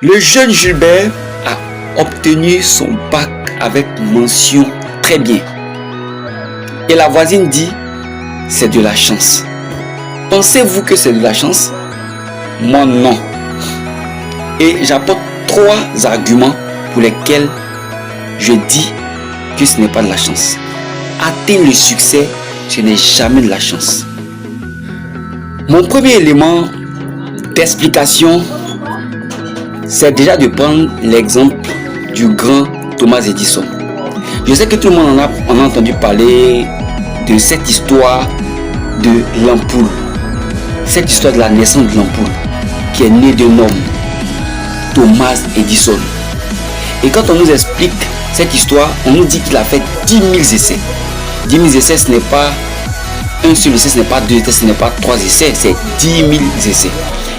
Le jeune Gilbert a obtenu son bac avec mention très bien. Et la voisine dit, c'est de la chance. Pensez-vous que c'est de la chance? Moi non. Et j'apporte 3 arguments pour lesquels je dis que ce n'est pas de la chance. Atteindre le succès, ce n'est jamais de la chance. Mon premier élément d'explication, c'est déjà de prendre l'exemple du grand Thomas Edison. Je sais que tout le monde en a entendu parler de cette histoire de l'ampoule. Cette histoire de la naissance de l'ampoule qui est née d'un homme, Thomas Edison. Et quand on nous explique cette histoire, on nous dit qu'il a fait 10 000 essais. 10 000 essais, ce n'est pas un seul essai, ce n'est pas 2 essais, ce n'est pas 3 essais, c'est 10 000 essais.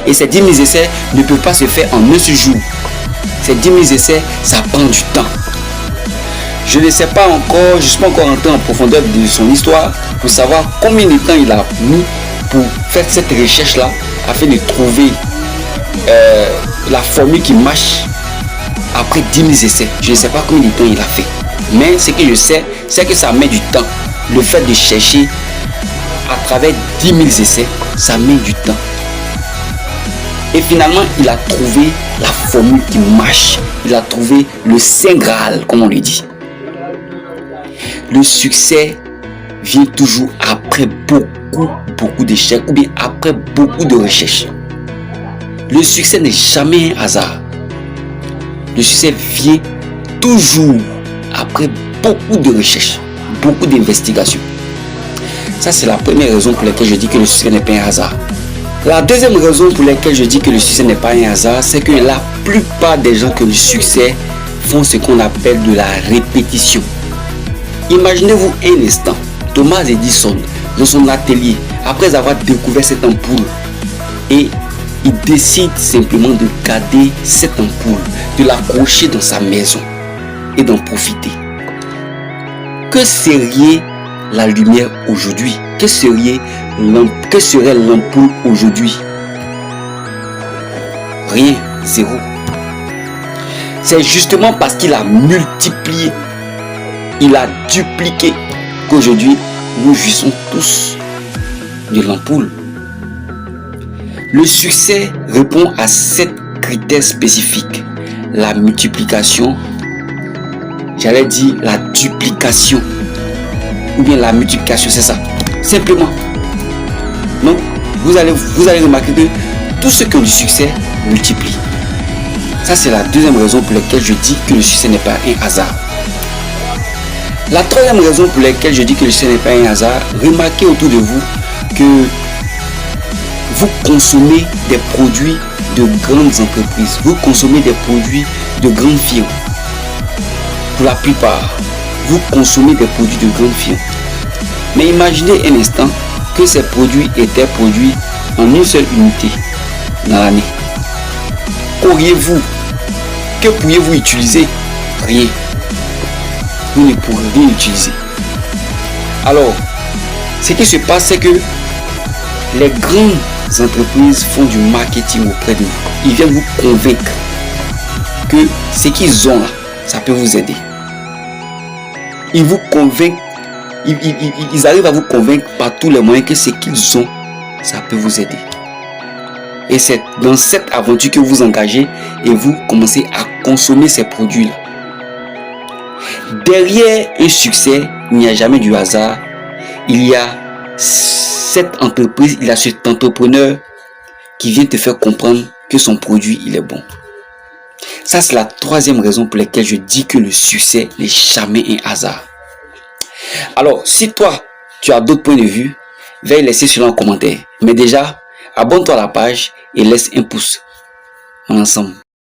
Et ces 10 000 essais ne peuvent pas se faire en un seul jour. Ces 10 000 essais, ça prend du temps. Je ne sais pas encore, je ne suis pas encore entré en profondeur de son histoire pour savoir combien de temps il a mis pour faire cette recherche-là afin de trouver la formule qui marche après 10 000 essais. Je ne sais pas combien de temps il a fait. Mais ce que je sais, c'est que ça met du temps. Le fait de chercher à travers 10 000 essais, ça met du temps. Et finalement, il a trouvé la formule qui marche. Il a trouvé le Saint Graal, comme on le dit. Le succès vient toujours après beaucoup d'échecs ou bien après beaucoup de recherches. Le succès n'est jamais un hasard. Le succès vient toujours après beaucoup de recherches, beaucoup d'investigations. Ça, c'est la première raison pour laquelle je dis que le succès n'est pas un hasard. La deuxième raison pour laquelle je dis que le succès n'est pas un hasard, c'est que la plupart des gens qui ont du succès font ce qu'on appelle de la répétition. Imaginez-vous un instant, Thomas Edison, dans son atelier, après avoir découvert cette ampoule, et il décide simplement de garder cette ampoule, de l'accrocher dans sa maison et d'en profiter. Que serait la lumière aujourd'hui? Que serait l'ampoule aujourd'hui? Rien, zéro. C'est justement parce qu'il a multiplié, il a dupliqué qu'aujourd'hui nous jouissons tous de l'ampoule. Le succès répond à 7 critères spécifiques. La multiplication, j'allais dire la duplication, ou bien la multiplication, c'est ça, simplement. Donc, vous allez remarquer que tous ceux qui ont du succès multiplient. Ça, c'est la deuxième raison pour laquelle je dis que le succès n'est pas un hasard. La troisième raison pour laquelle je dis que le succès n'est pas un hasard, remarquez autour de vous que vous consommez des produits de grandes entreprises, vous consommez des produits de grandes firmes. Pour la plupart, vous consommez des produits de grandes firmes. Mais imaginez un instant que ces produits étaient produits en une seule unité dans l'année. Que pourriez-vous utiliser? Rien. Vous ne pourrez rien utiliser. Alors, ce qui se passe, c'est que les grandes entreprises font du marketing auprès de vous. Ils viennent vous convaincre que ce qu'ils ont là, ça peut vous aider. Ils vous convainquent, ils arrivent à vous convaincre par tous les moyens que ce qu'ils ont, ça peut vous aider. Et c'est dans cette aventure que vous engagez et vous commencez à consommer ces produits-là. Derrière un succès, il n'y a jamais du hasard. Il y a cette entreprise, il y a cet entrepreneur qui vient te faire comprendre que son produit, il est bon. Ça, c'est la troisième raison pour laquelle je dis que le succès n'est jamais un hasard. Alors, si toi, tu as d'autres points de vue, veuille laisser cela en commentaire. Mais déjà, abonne-toi à la page et laisse un pouce. Ensemble.